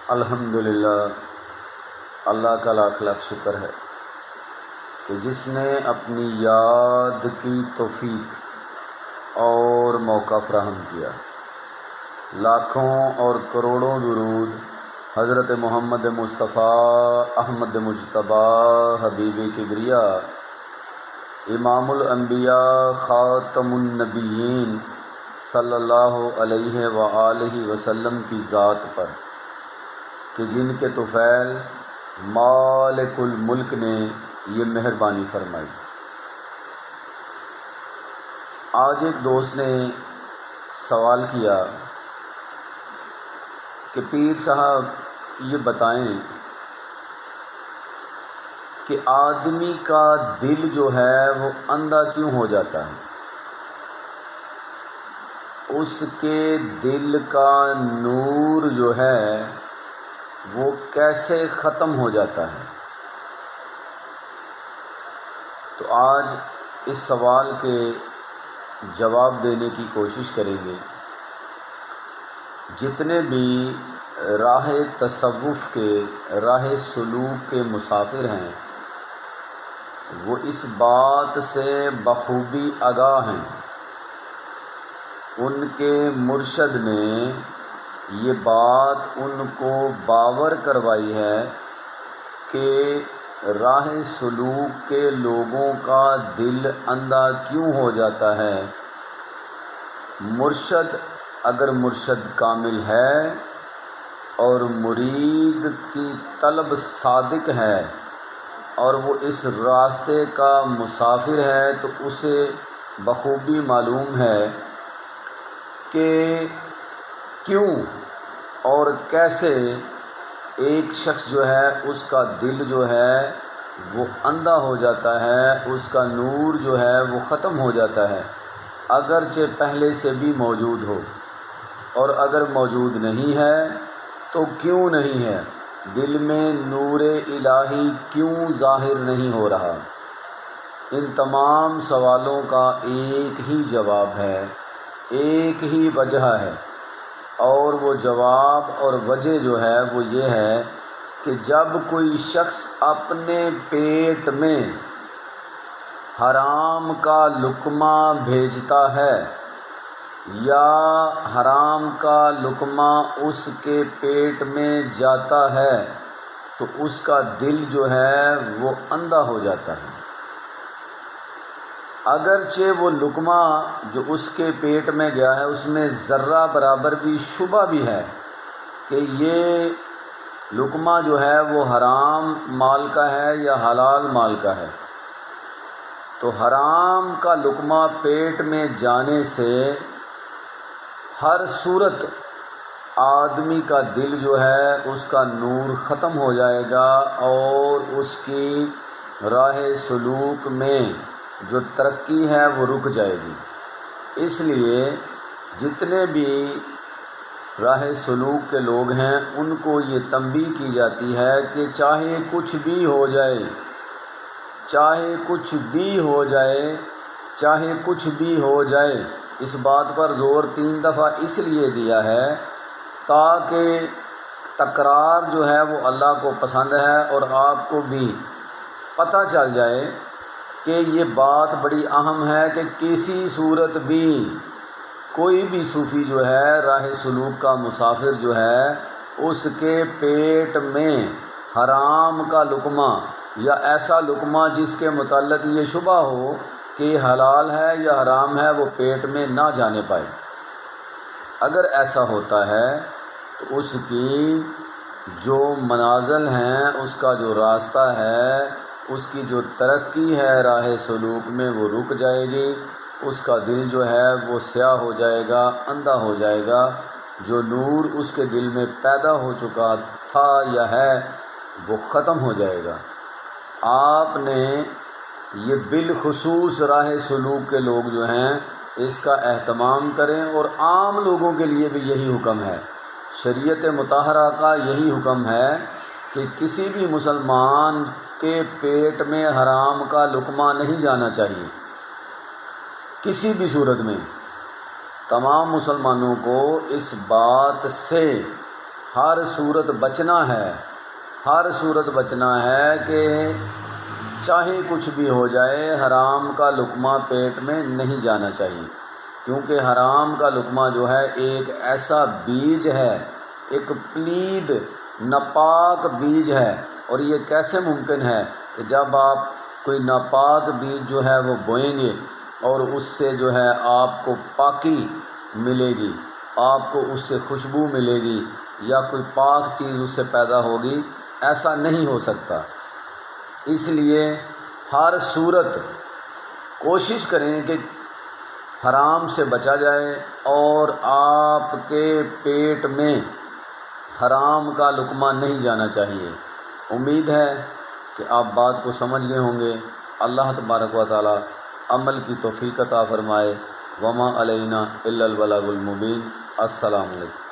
الحمدللہ، اللہ کا لاکھ لاکھ شکر ہے کہ جس نے اپنی یاد کی توفیق اور موقع فراہم کیا۔ لاکھوں اور کروڑوں درود حضرت محمد مصطفیٰ احمد مجتبی حبیب کبریا، امام الانبیاء خاتم النبیین صلی اللہ علیہ وآلہ وسلم کی ذات پر کہ جن کے طفیل مالک الملک نے یہ مہربانی فرمائی۔ آج ایک دوست نے سوال کیا کہ پیر صاحب یہ بتائیں کہ آدمی کا دل جو ہے وہ اندھا کیوں ہو جاتا ہے؟ اس کے دل کا نور جو ہے وہ کیسے ختم ہو جاتا ہے؟ تو آج اس سوال کے جواب دینے کی کوشش کریں گے۔ جتنے بھی راہ تصوف کے، راہ سلوک کے مسافر ہیں وہ اس بات سے بخوبی آگاہ ہیں، ان کے مرشد نے یہ بات ان کو باور کروائی ہے کہ راہ سلوک کے لوگوں کا دل اندھا کیوں ہو جاتا ہے۔ مرشد اگر مرشد کامل ہے اور مرید کی طلب صادق ہے اور وہ اس راستے کا مسافر ہے تو اسے بخوبی معلوم ہے کہ کیوں اور کیسے ایک شخص جو ہے اس کا دل جو ہے وہ اندھا ہو جاتا ہے، اس کا نور جو ہے وہ ختم ہو جاتا ہے، اگرچہ پہلے سے بھی موجود ہو، اور اگر موجود نہیں ہے تو کیوں نہیں ہے؟ دل میں نور الہی کیوں ظاہر نہیں ہو رہا؟ ان تمام سوالوں کا ایک ہی جواب ہے، ایک ہی وجہ ہے، اور وہ جواب اور وجہ جو ہے وہ یہ ہے کہ جب کوئی شخص اپنے پیٹ میں حرام کا لقمہ بھیجتا ہے یا حرام کا لقمہ اس کے پیٹ میں جاتا ہے تو اس کا دل جو ہے وہ اندھا ہو جاتا ہے، اگرچہ وہ لقمہ جو اس کے پیٹ میں گیا ہے اس میں ذرہ برابر بھی شبہ بھی ہے کہ یہ لقمہ جو ہے وہ حرام مال کا ہے یا حلال مال کا ہے۔ تو حرام کا لقمہ پیٹ میں جانے سے ہر صورت آدمی کا دل جو ہے اس کا نور ختم ہو جائے گا اور اس کی راہ سلوک میں جو ترقی ہے وہ رک جائے گی۔ اس لیے جتنے بھی راہ سلوک کے لوگ ہیں ان کو یہ تنبیہ کی جاتی ہے کہ چاہے کچھ بھی ہو جائے، چاہے کچھ بھی ہو جائے، چاہے کچھ بھی ہو جائے، اس بات پر زور 3 دفعہ اس لیے دیا ہے تاکہ تکرار جو ہے وہ اللہ کو پسند ہے اور آپ کو بھی پتہ چل جائے کہ یہ بات بڑی اہم ہے کہ کسی صورت بھی کوئی بھی صوفی جو ہے راہ سلوک کا مسافر جو ہے اس کے پیٹ میں حرام کا لقمہ یا ایسا لقمہ جس کے متعلق یہ شبہ ہو کہ یہ حلال ہے یا حرام ہے وہ پیٹ میں نہ جانے پائے۔ اگر ایسا ہوتا ہے تو اس کی جو منازل ہیں، اس کا جو راستہ ہے، اس کی جو ترقی ہے راہ سلوک میں وہ رک جائے گی، اس کا دل جو ہے وہ سیاہ ہو جائے گا، اندھا ہو جائے گا، جو نور اس کے دل میں پیدا ہو چکا تھا یا ہے وہ ختم ہو جائے گا۔ آپ نے یہ بالخصوص راہ سلوک کے لوگ جو ہیں اس کا اہتمام کریں، اور عام لوگوں کے لیے بھی یہی حکم ہے، شریعت مطہرہ کا یہی حکم ہے کہ کسی بھی مسلمان کے پیٹ میں حرام کا لقمہ نہیں جانا چاہیے کسی بھی صورت میں۔ تمام مسلمانوں کو اس بات سے ہر صورت بچنا ہے، ہر صورت بچنا ہے کہ چاہے کچھ بھی ہو جائے حرام کا لقمہ پیٹ میں نہیں جانا چاہیے، کیونکہ حرام کا لقمہ جو ہے ایک ایسا بیج ہے، ایک پلید ناپاک بیج ہے۔ اور یہ کیسے ممکن ہے کہ جب آپ کوئی ناپاک بیج جو ہے وہ بوئیں گے اور اس سے جو ہے آپ کو پاکی ملے گی، آپ کو اس سے خوشبو ملے گی یا کوئی پاک چیز اس سے پیدا ہوگی، ایسا نہیں ہو سکتا۔ اس لیے ہر صورت کوشش کریں کہ حرام سے بچا جائے اور آپ کے پیٹ میں حرام کا لقمہ نہیں جانا چاہیے۔ امید ہے کہ آپ بات کو سمجھ گئے ہوں گے۔ اللہ تبارک و تعالی عمل کی توفیق عطا فرمائے۔ وما علینا الا البلاغ المبین۔ السلام علیکم۔